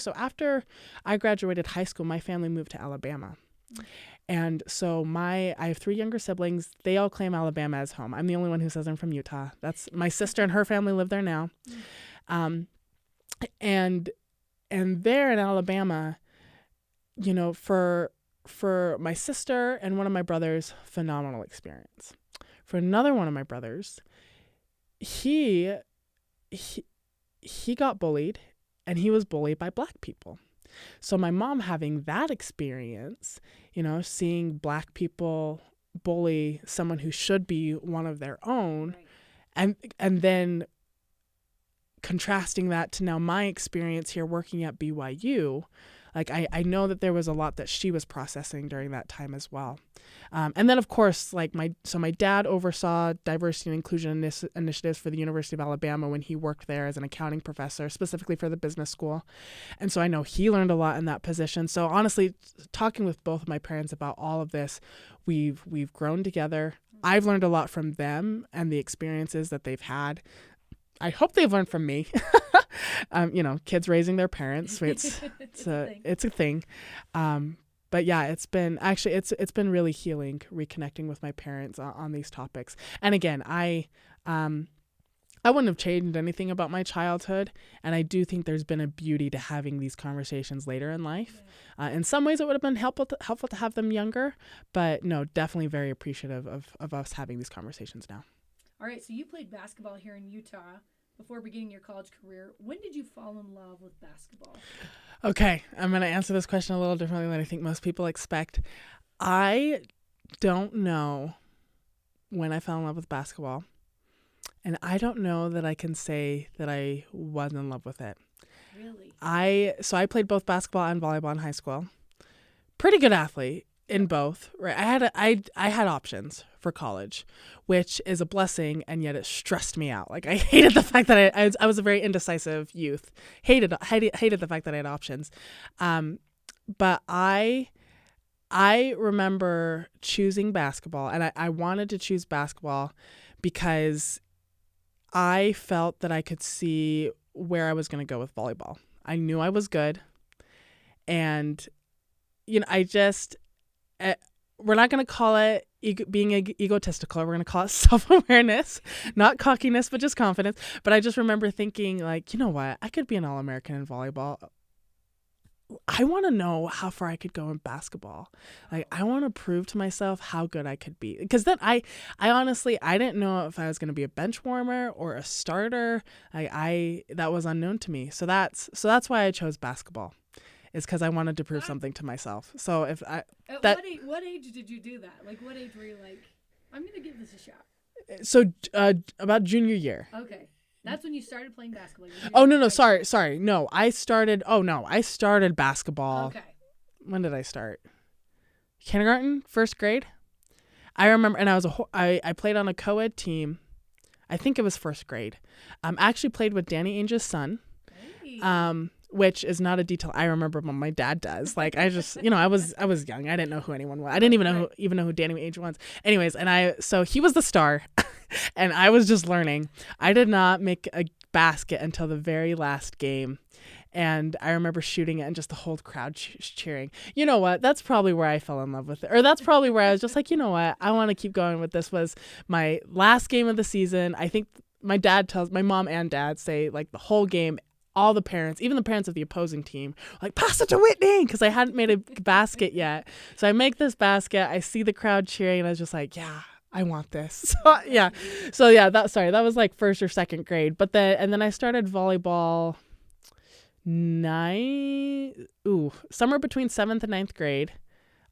So after I graduated high school, my family moved to Alabama. And so I have 3 younger siblings. They all claim Alabama as home. I'm the only one who says I'm from Utah. That's my sister and her family live there now. And there in Alabama, you know, for my sister and one of my brothers, phenomenal experience. For another one of my brothers, he got bullied, and he was bullied by Black people. So my mom having that experience, you know, seeing Black people bully someone who should be one of their own, right. and then contrasting that to now my experience here working at BYU, like I know that there was a lot that she was processing during that time as well. And then of course, like my dad oversaw diversity and inclusion initiatives for the University of Alabama when he worked there as an accounting professor, specifically for the business school. And so I know he learned a lot in that position. So honestly, talking with both of my parents about all of this, we've grown together. I've learned a lot from them and the experiences that they've had. I hope they've learned from me. You know, kids raising their parents. It's a thing. But yeah, it's been really healing reconnecting with my parents on these topics. And again, I wouldn't have changed anything about my childhood, and I do think there's been a beauty to having these conversations later in life. In some ways, it would have been helpful to have them younger, but no, definitely very appreciative of us having these conversations now. All right, so you played basketball here in Utah before beginning your college career. When did you fall in love with basketball? Okay, I'm going to answer this question a little differently than I think most people expect. I don't know when I fell in love with basketball, and I don't know that I can say that I was in love with it. Really? I played both basketball and volleyball in high school. Pretty good athlete in both, right? I had options for college, which is a blessing, and yet it stressed me out. Like I hated the fact that I was a very indecisive youth. Hated the fact that I had options. But I remember choosing basketball, and I wanted to choose basketball because I felt that I could see where I was going to go with volleyball. I knew I was good, and you know, we're not going to call it being egotistical. We're going to call it self-awareness, not cockiness, but just confidence. But I just remember thinking, like, you know what? I could be an All-American in volleyball. I want to know how far I could go in basketball. Like, I want to prove to myself how good I could be. Because then I honestly, I didn't know if I was going to be a bench warmer or a starter. That was unknown to me. So that's why I chose basketball. Is because I wanted to prove something to myself. So if I what age did you do that? Like, what age were you like, I'm gonna give this a shot? So about junior year. Okay, that's when you started playing basketball. Oh no, sorry. No, I started basketball. Okay. When did I start? Kindergarten, first grade. I remember, and I played on a co-ed team. I think it was first grade. I actually played with Danny Ainge's son. Hey. Which is not a detail I remember, but my dad does. Like, I just, you know, I was young. I didn't know who anyone was. I didn't even know who Danny Ainge was. Anyways, so he was the star, and I was just learning. I did not make a basket until the very last game, and I remember shooting it and just the whole crowd cheering. You know what? That's probably where I fell in love with it, or that's probably where I was just like, you know what? I want to keep going with this. Was my last game of the season. I think my mom and dad say like the whole game. All the parents, even the parents of the opposing team, were like, pass it to Whitney, because I hadn't made a basket yet. So I make this basket. I see the crowd cheering, and I was just like, yeah, I want this. That was like first or second grade. But then I started volleyball somewhere between 7th and 9th grade.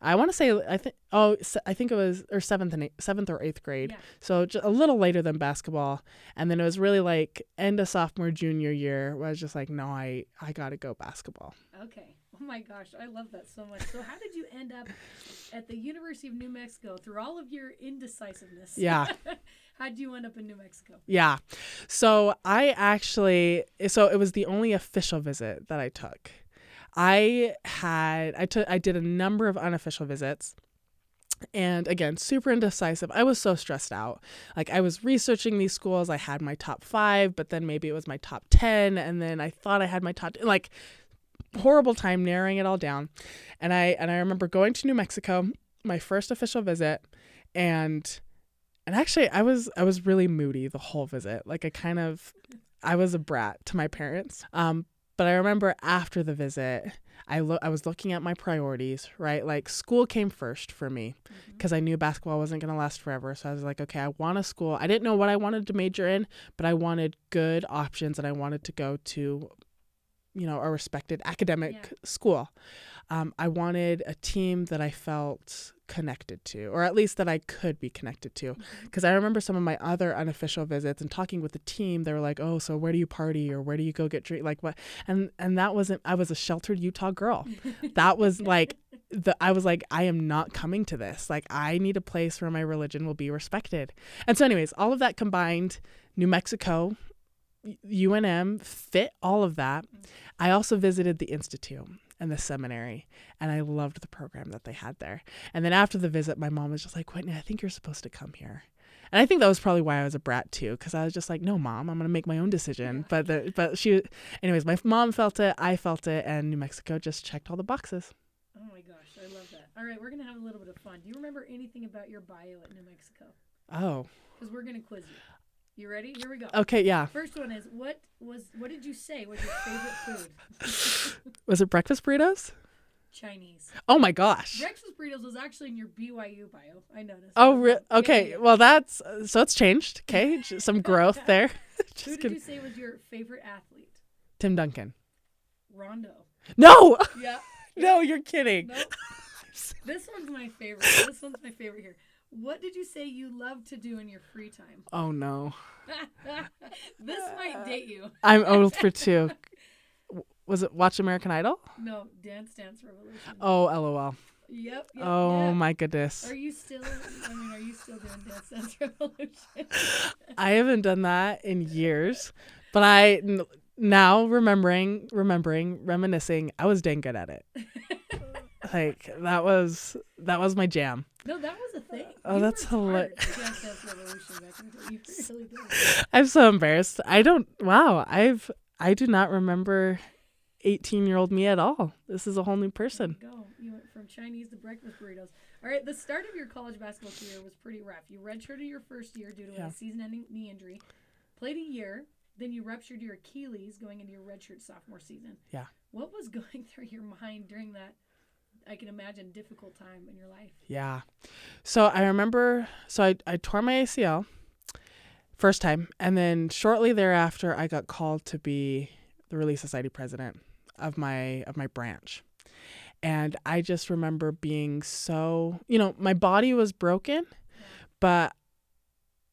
I want to say, I think it was, or 7th or 8th grade. Yeah. So just a little later than basketball. And then it was really like end of sophomore, junior year where I was just like, no, I got to go basketball. Okay. Oh my gosh. I love that so much. So how did you end up at the University of New Mexico through all of your indecisiveness? Yeah. How did you end up in New Mexico? Yeah. So it was the only official visit that I took. I did a number of unofficial visits, and again, super indecisive. I was so stressed out. Like, I was researching these schools. I had my top 5, but then maybe it was my top 10. And then I thought I had my top, like, horrible time narrowing it all down. And I remember going to New Mexico, my first official visit, and actually I was really moody the whole visit. Like I was a brat to my parents. But I remember after the visit, I was looking at my priorities, right? Like school came first for me because I knew basketball wasn't going to last forever. So I was like, okay, I want a school. I didn't know what I wanted to major in, but I wanted good options and I wanted to go to, a respected academic school. I wanted a team that I felt connected to, or at least that I could be connected to. Because I remember some of my other unofficial visits and talking with the team, they were like, oh, so where do you party or where do you go get drink? Like what? And that wasn't, I was a sheltered Utah girl. That was like, I was like, I am not coming to this. Like I need a place where my religion will be respected. And so anyways, all of that combined, New Mexico, UNM fit all of that. I also visited the Institute and the seminary, and I loved the program that they had there. And then after the visit, my mom was just like, Whitney, I think you're supposed to come here. And I think that was probably why I was a brat too, because I was just like, no, Mom, I'm going to make my own decision. Yeah. Anyways, my mom felt it, I felt it, and New Mexico just checked all the boxes. Oh my gosh, I love that. All right, we're going to have a little bit of fun. Do you remember anything about your bio at New Mexico? Oh. Because we're going to quiz you. You ready? Here we go. Okay, yeah. First one is, what did you say was your favorite food? Was it breakfast burritos? Chinese. Oh my gosh. Breakfast burritos was actually in your BYU bio. I noticed. Oh, okay. Yeah. Well, so it's changed. Okay, some growth there. Who did you say was your favorite athlete? Tim Duncan. Rondo. No. Yeah. No, you're kidding. Nope. This one's my favorite. This one's my favorite here. What did you say you love to do in your free time? Oh, no. This might date you. I'm 0 for 2. Was it Watch American Idol? No, Dance Dance Revolution. Oh, LOL. Yep. Oh, my goodness. Are you still doing Dance Dance Revolution? I haven't done that in years, but now reminiscing, I was dang good at it. Like that was my jam. No, that was a thing. Oh, that's hilarious. Really I'm so embarrassed. I do not remember 18-year-old me at all. This is a whole new person. Go. You went from Chinese to breakfast burritos. All right, the start of your college basketball career was pretty rough. You redshirted your first year due to a season-ending knee injury. Played a year, then you ruptured your Achilles going into your redshirt sophomore season. Yeah. What was going through your mind during that, I can imagine, difficult time in your life? Yeah. So I remember, I tore my ACL first time, and then shortly thereafter, I got called to be the Relief Society president of my branch. And I just remember being so, my body was broken, but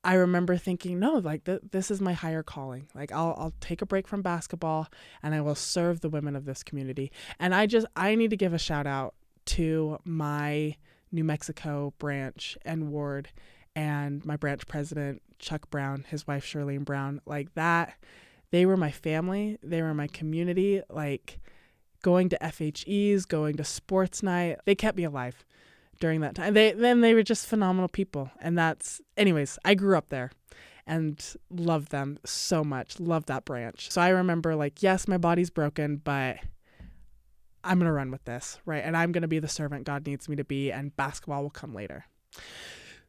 I remember thinking, no, like this is my higher calling. Like I'll take a break from basketball and I will serve the women of this community. And I need to give a shout out to my New Mexico branch and ward and my branch president, Chuck Brown, his wife, Shirlene Brown, like that. They were my family. They were my community. Like going to FHEs, going to sports night, they kept me alive during that time. They were just phenomenal people. And anyways, I grew up there and loved them so much. Loved that branch. So I remember like, yes, my body's broken, but I'm going to run with this, right? And I'm going to be the servant God needs me to be, and basketball will come later.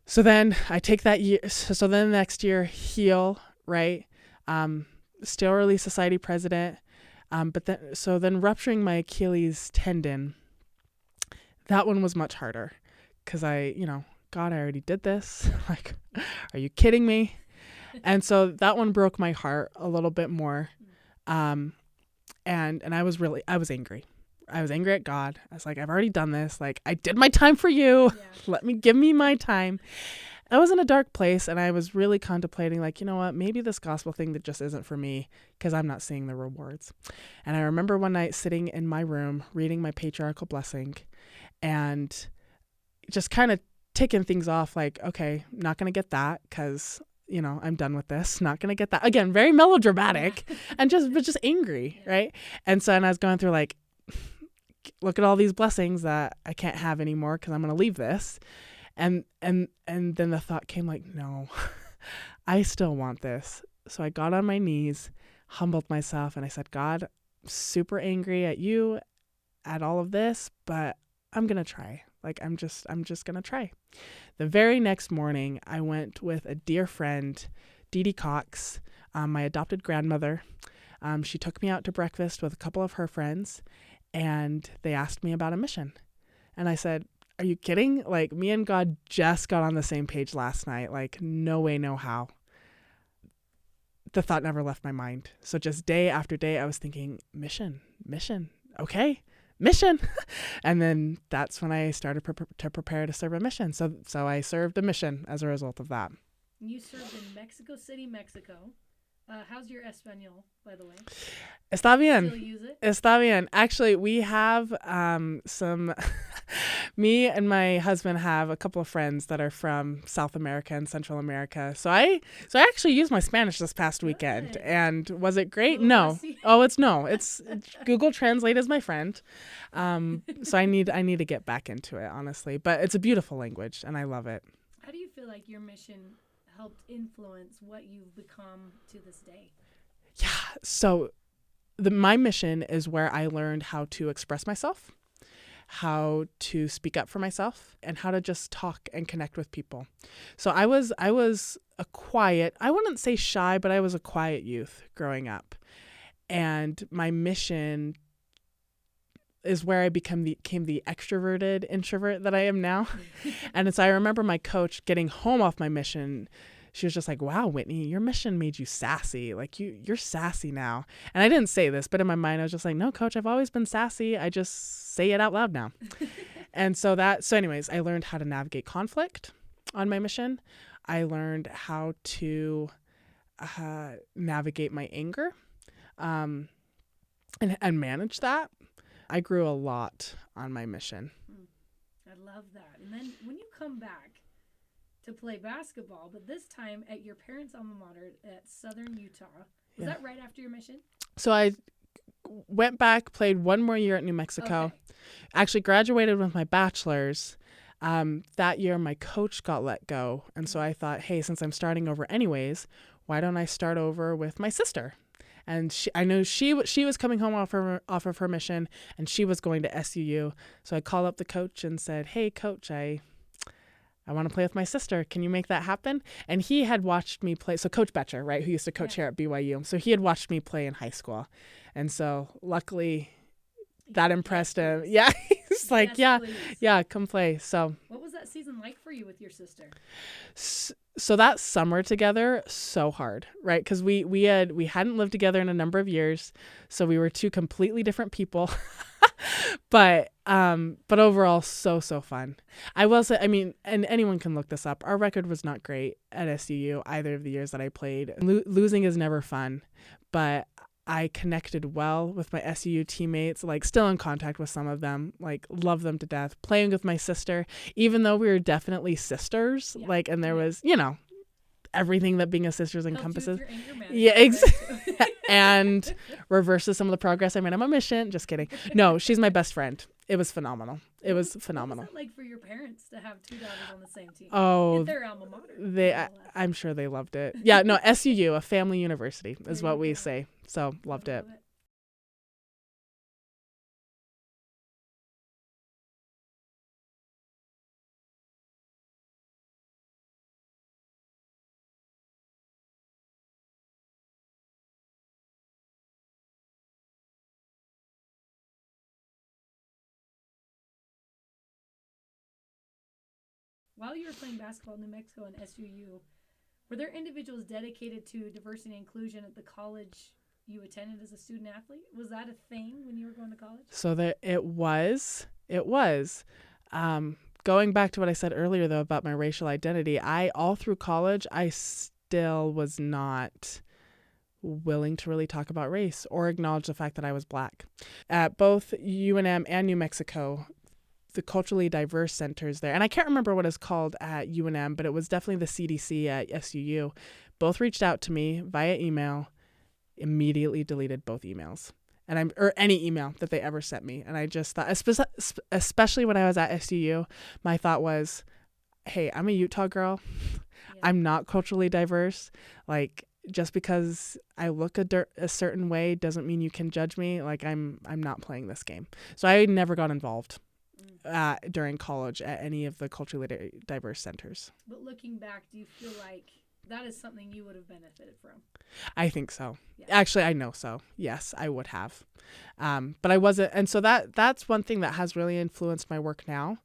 So then I take that year. So then the next year, heal, right? Still Relief Society president. But then rupturing my Achilles tendon, that one was much harder because God, I already did this. Like, are you kidding me? And so that one broke my heart a little bit more. And I was angry. I was angry at God. I was like, I've already done this. Like, I did my time for you. Yeah. Give me my time. I was in a dark place, and I was really contemplating, like, you know what, maybe this gospel thing that just isn't for me because I'm not seeing the rewards. And I remember one night sitting in my room reading my patriarchal blessing and just kind of ticking things off like, okay, not going to get that because, I'm done with this. Not going to get that. Again, very melodramatic and just angry, right? And so I was going through like, look at all these blessings that I can't have anymore because I'm going to leave this. And then the thought came like, no, I still want this. So I got on my knees, humbled myself, and I said, God, super angry at you, at all of this, but I'm going to try. Like, I'm just going to try. The very next morning, I went with a dear friend, Dee Dee Cox, my adopted grandmother. She took me out to breakfast with a couple of her friends, and they asked me about a mission. And I said, are you kidding? Like, me and God just got on the same page last night. Like, no way, no how. The thought never left my mind. So just day after day, I was thinking, mission, okay, mission. And then that's when I started to prepare to serve a mission. So I served a mission as a result of that. You served in Mexico City, Mexico. How's your Espanol, by the way? Está bien. Still use it? Está bien. Actually, we have some... Me and my husband have a couple of friends that are from South America and Central America. So I actually used my Spanish this past weekend. Good. And was it great? No. Rusty. Oh, it's Google Translate is my friend. So I need to get back into it, honestly. But it's a beautiful language, and I love it. How do you feel like your mission helped influence what you've become to this day? Yeah. So my mission is where I learned how to express myself, how to speak up for myself, and how to just talk and connect with people. So I was a quiet, I wouldn't say shy, but I was a quiet youth growing up. And my mission is where I became the extroverted introvert that I am now. And so I remember my coach getting home off my mission. She was just like, wow, Whitney, your mission made you sassy. Like you're sassy now. And I didn't say this, but in my mind, I was just like, no, coach, I've always been sassy. I just say it out loud now. And so anyways, I learned how to navigate conflict on my mission. I learned how to navigate my anger and manage that. I grew a lot on my mission. I love that. And then when you come back to play basketball, but this time at your parents' alma mater at Southern Utah, was that right after your mission? So I went back, played one more year at New Mexico, Okay. Actually graduated with my bachelor's. That year, my coach got let go. And so I thought, hey, since I'm starting over anyways, why don't I start over with my sister? And I knew she was coming home off of her mission, and she was going to SUU. So I called up the coach and said, hey, coach, I want to play with my sister. Can you make that happen? And he had watched me play. So Coach Betcher, right, who used to coach here at BYU. So he had watched me play in high school. And so luckily that impressed him. Yeah. He's like, yes, yeah, come play. So what was that season like for you with your sister? So that summer together, so hard, right? Because we hadn't lived together in a number of years. So we were two completely different people. But overall, so fun. I will say, I mean, and anyone can look this up. Our record was not great at SUU either of the years that I played. Losing is never fun, but I connected well with my SUU teammates, like still in contact with some of them, like love them to death. Playing with my sister, even though we were definitely sisters, like, and there was, everything that being a sister encompasses. Yeah, and reverses some of the progress I made on my mission. Just kidding. No, she's my best friend. It was phenomenal. It was phenomenal. What was it like for your parents to have two daughters on the same team? Oh, their alma mater. I'm sure they loved it. Yeah, no, SUU, a family university, is what we say. So loved it. While you were playing basketball in New Mexico and SUU, were there individuals dedicated to diversity and inclusion at the college you attended as a student athlete? Was that a thing when you were going to college? So it was. Going back to what I said earlier, though, about my racial identity, all through college, I still was not willing to really talk about race or acknowledge the fact that I was Black. At both UNM and New Mexico, the culturally diverse centers there, and I can't remember what it's called at UNM, but it was definitely the CDC at SUU, both reached out to me via email, immediately deleted both emails, or any email that they ever sent me. And I just thought, especially when I was at SUU, my thought was, hey, I'm a Utah girl. Yeah. I'm not culturally diverse. Like, just because I look a certain way doesn't mean you can judge me. Like I'm not playing this game. So I never got involved during college at any of the culturally diverse centers. But looking back, do you feel like that is something you would have benefited from? I think so. Yeah. Actually, I know so. Yes, I would have. But I wasn't. And so that's one thing that has really influenced my work now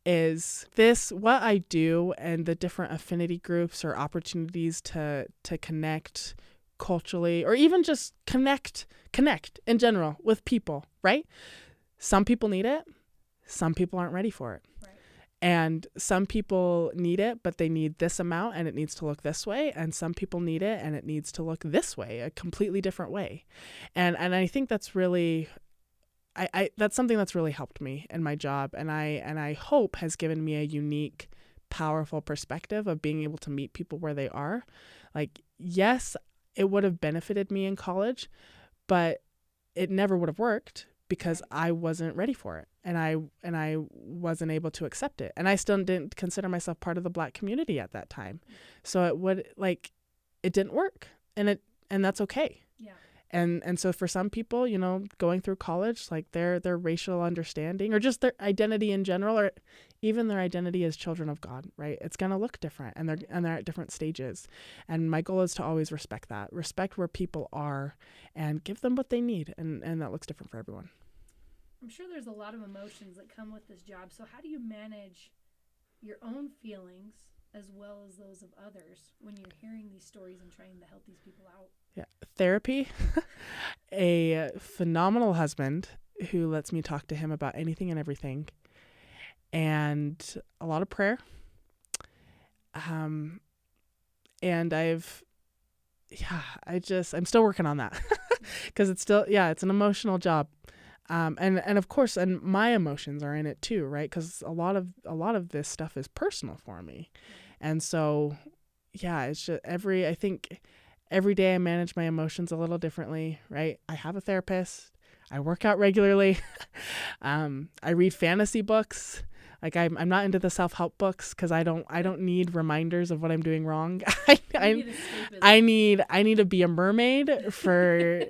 is what I do and the different affinity groups or opportunities to connect culturally or even just connect in general with people, right? Some people need it. Some people aren't ready for it. Right. And some people need it, but they need this amount and it needs to look this way. And some people need it and it needs to look this way, a completely different way. And I think that's really, that's something that's really helped me in my job. And I hope has given me a unique, powerful perspective of being able to meet people where they are. Like, yes, it would have benefited me in college, but it never would have worked because I wasn't ready for it and I wasn't able to accept it. And I still didn't consider myself part of the Black community at that time. So it didn't work and that's okay. Yeah. And so for some people, going through college, like their racial understanding or just their identity in general, or even their identity as children of God, right? It's going to look different and they're at different stages. And my goal is to always respect that, respect where people are and give them what they need. And that looks different for everyone. I'm sure there's a lot of emotions that come with this job. So how do you manage your own feelings as well as those of others when you're hearing these stories and trying to help these people out? Yeah. Therapy, a phenomenal husband who lets me talk to him about anything and everything, and a lot of prayer. And I'm still working on that because it's an emotional job. And of course, and my emotions are in it too, right? Because a lot of this stuff is personal for me. And so, it's just I think every day I manage my emotions a little differently, right? I have a therapist. I work out regularly. I read fantasy books. Like I'm not into the self-help books because I don't need reminders of what I'm doing wrong. I need to be a mermaid for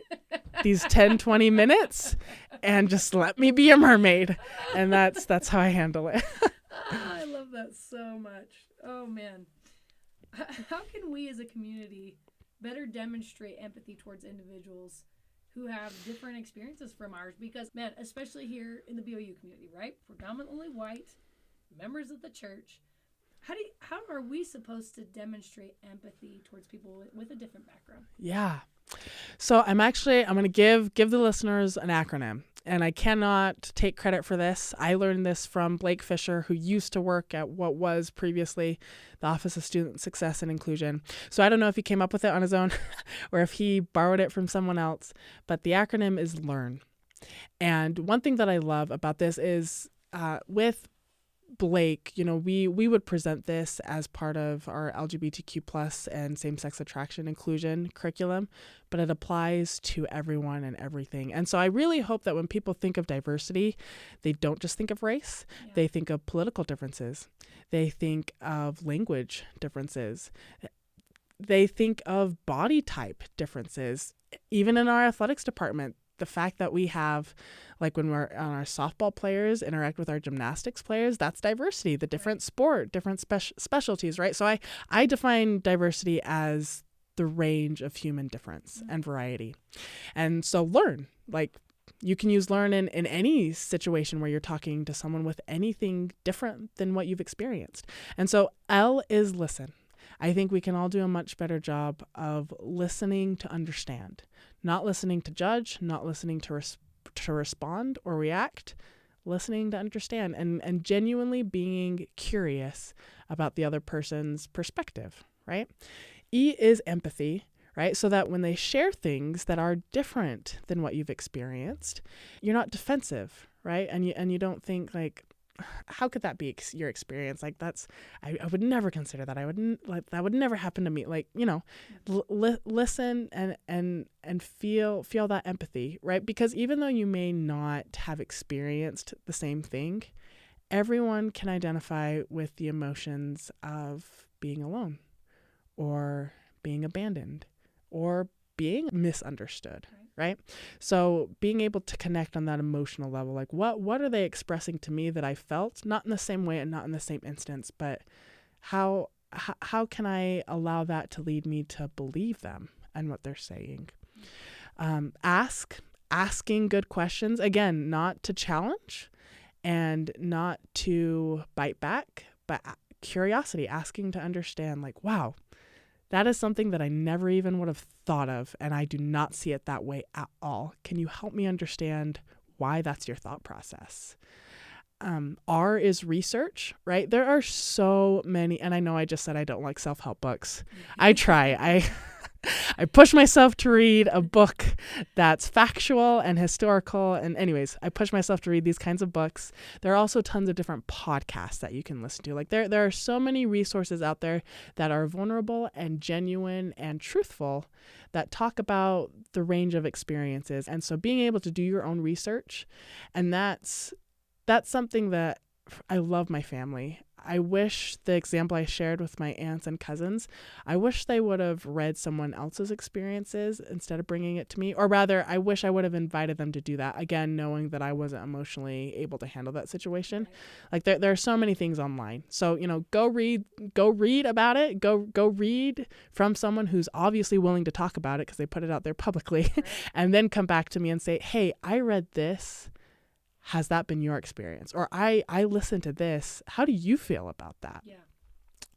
these 10-20 minutes and just let me be a mermaid. And that's how I handle it. I love that so much. Oh man. How can we as a community better demonstrate empathy towards individuals who have different experiences from ours? Because, man, especially here in the BYU community, right? Predominantly white, members of the church. How are we supposed to demonstrate empathy towards people with a different background? Yeah. So I'm going to give the listeners an acronym, and I cannot take credit for this. I learned this from Blake Fisher, who used to work at what was previously the Office of Student Success and Inclusion. So I don't know if he came up with it on his own or if he borrowed it from someone else, but the acronym is LEARN. And one thing that I love about this is with Blake, we would present this as part of our LGBTQ plus and same-sex attraction inclusion curriculum, but it applies to everyone and everything. And so I really hope that when people think of diversity, they don't just think of race. Yeah. They think of political differences. They think of language differences. They think of body type differences. Even in our athletics department, the fact that we have, like when we're on our softball players interact with our gymnastics players, that's diversity, the different sport, different specialties, right? So I define diversity as the range of human difference and variety. And so learn, like you can use learn in any situation where you're talking to someone with anything different than what you've experienced. And so L is listen. I think we can all do a much better job of listening to understand, not listening to judge, not listening to respond or react, listening to understand and genuinely being curious about the other person's perspective, right? E is empathy, right? So that when they share things that are different than what you've experienced, you're not defensive, right? And you don't think like, how could that be your experience? Like I would never consider that. That would never happen to me. Like, listen and feel that empathy, right? Because even though you may not have experienced the same thing, everyone can identify with the emotions of being alone or being abandoned or being misunderstood, right? So being able to connect on that emotional level, like what are they expressing to me that I felt, not in the same way and not in the same instance, but how can I allow that to lead me to believe them and what they're saying? Asking good questions, again, not to challenge and not to bite back, but curiosity, asking to understand, like, wow, that is something that I never even would have thought of, and I do not see it that way at all. Can you help me understand why that's your thought process? R is research, right? There are so many, and I know I just said I don't like self-help books. I try. I push myself to read a book that's factual and historical. And anyways, I push myself to read these kinds of books. There are also tons of different podcasts that you can listen to. Like there are so many resources out there that are vulnerable and genuine and truthful that talk about the range of experiences. And so being able to do your own research, and that's something that I love my family. I wish the example I shared with my aunts and cousins, I wish they would have read someone else's experiences instead of bringing it to me. Or rather, I wish I would have invited them to do that, again, knowing that I wasn't emotionally able to handle that situation. Like there are so many things online. So, go read about it. Go read from someone who's obviously willing to talk about it because they put it out there publicly, and then come back to me and say, hey, I read this. Has that been your experience? Or I listened to this. How do you feel about that? Yeah.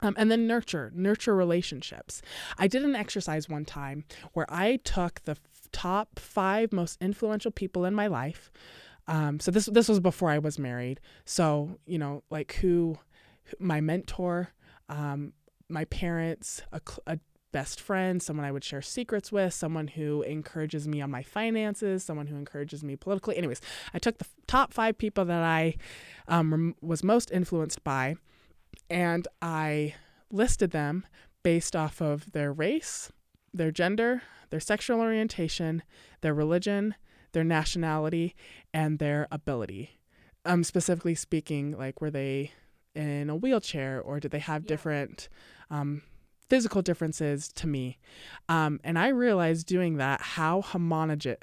And then nurture relationships. I did an exercise one time where I took the top 5 most influential people in my life. So this was before I was married. So, like who my mentor, my parents, a best friend, someone I would share secrets with, someone who encourages me on my finances, someone who encourages me politically. Anyways, I took the top 5 people that I was most influenced by, and I listed them based off of their race, their gender, their sexual orientation, their religion, their nationality, and their ability. Specifically speaking, like, were they in a wheelchair, or did they have different physical differences to me. And I realized doing that how homogenous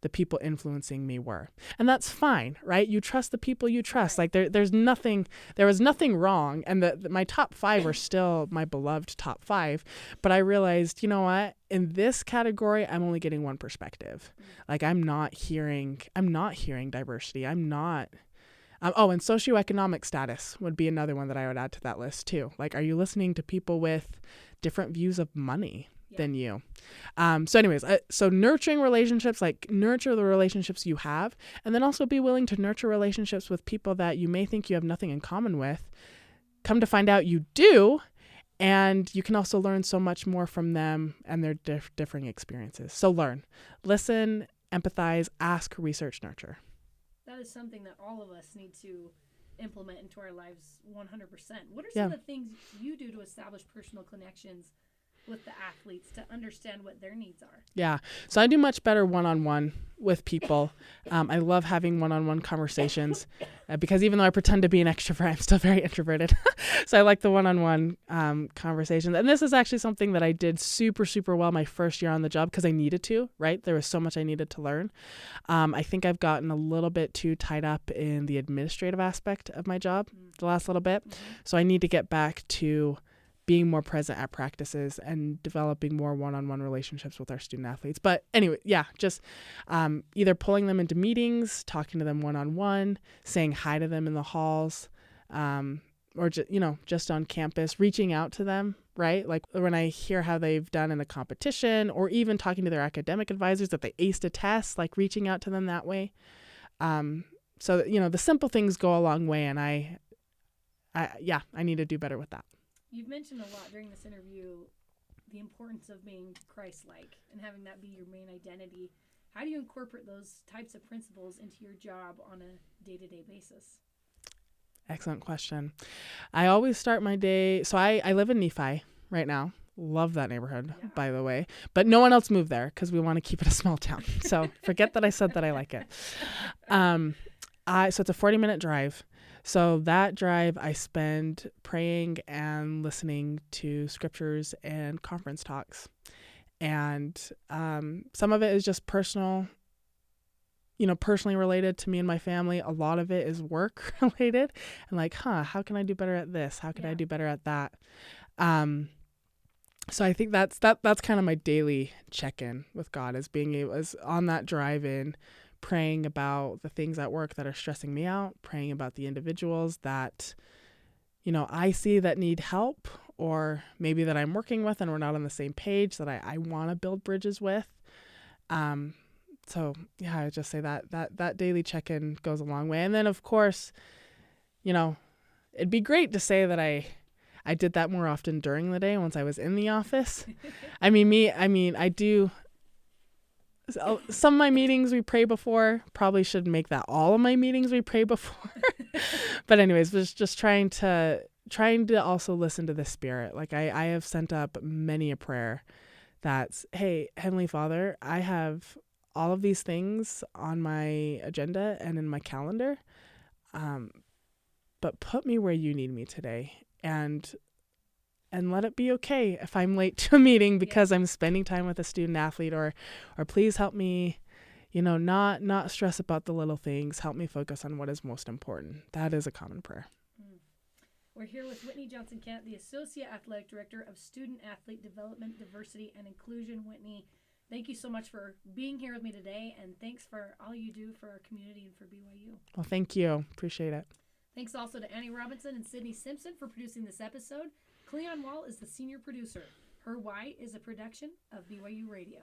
the people influencing me were. And that's fine, right? You trust the people you trust. Like there was nothing wrong. And my top 5 are still my beloved top 5. But I realized, you know what? In this category, I'm only getting one perspective. Like I'm not hearing diversity. I'm not. And socioeconomic status would be another one that I would add to that list too. Like, are you listening to people with different views of money than you? So anyways, so nurturing relationships, like nurture the relationships you have, and then also be willing to nurture relationships with people that you may think you have nothing in common with. Come to find out you do, and you can also learn so much more from them and their differing experiences. So learn, listen, empathize, ask, research, nurture. That is something that all of us need to implement into our lives 100%. What are some of the things you do to establish personal connections with the athletes to understand what their needs are? Yeah. So I do much better one-on-one with people. I love having one-on-one conversations because even though I pretend to be an extrovert, I'm still very introverted. So I like the one-on-one conversations. And this is actually something that I did super, super well my first year on the job because I needed to, right? There was so much I needed to learn. I think I've gotten a little bit too tied up in the administrative aspect of my job the last little bit. So I need to get back to being more present at practices and developing more one-on-one relationships with our student athletes. But anyway, just either pulling them into meetings, talking to them one-on-one, saying hi to them in the halls, or just on campus, reaching out to them, right? Like when I hear how they've done in a competition, or even talking to their academic advisors that they aced a test, like reaching out to them that way. So the simple things go a long way, and I need to do better with that. You've mentioned a lot during this interview the importance of being Christlike and having that be your main identity. How do you incorporate those types of principles into your job on a day-to-day basis? Excellent question. I always start my day. So I live in Nephi right now. Love that neighborhood, by the way. But no one else moved there because we want to keep it a small town. So forget that I said that I like it. So it's a 40-minute drive. So that drive I spend praying and listening to scriptures and conference talks. And some of it is just personal, personally related to me and my family. A lot of it is work related and like, how can I do better at this? How can I do better at that? So I think that's kind of my daily check-in with God, is on that drive-in, praying about the things at work that are stressing me out, praying about the individuals that, I see that need help, or maybe that I'm working with and we're not on the same page, that I want to build bridges with. So yeah, I would just say that daily check-in goes a long way. And then of course, it'd be great to say that I did that more often during the day once I was in the office. I do. Some of my meetings we pray before. Probably should make that all of my meetings we pray before. But anyways, was just trying to also listen to the Spirit. Like I have sent up many a prayer that's, hey, Heavenly Father, I have all of these things on my agenda and in my calendar, but put me where you need me today, and let it be okay if I'm late to a meeting because I'm spending time with a student athlete, or please help me, not stress about the little things. Help me focus on what is most important. That is a common prayer. We're here with Whitney Johnson Catt, the Associate Athletic Director of Student Athlete Development, Diversity, and Inclusion. Whitney, thank you so much for being here with me today, and thanks for all you do for our community and for BYU. Well, thank you. Appreciate it. Thanks also to Annie Robinson and Sydney Simpson for producing this episode. Cleon Wall is the senior producer. Her Why is a production of BYU Radio.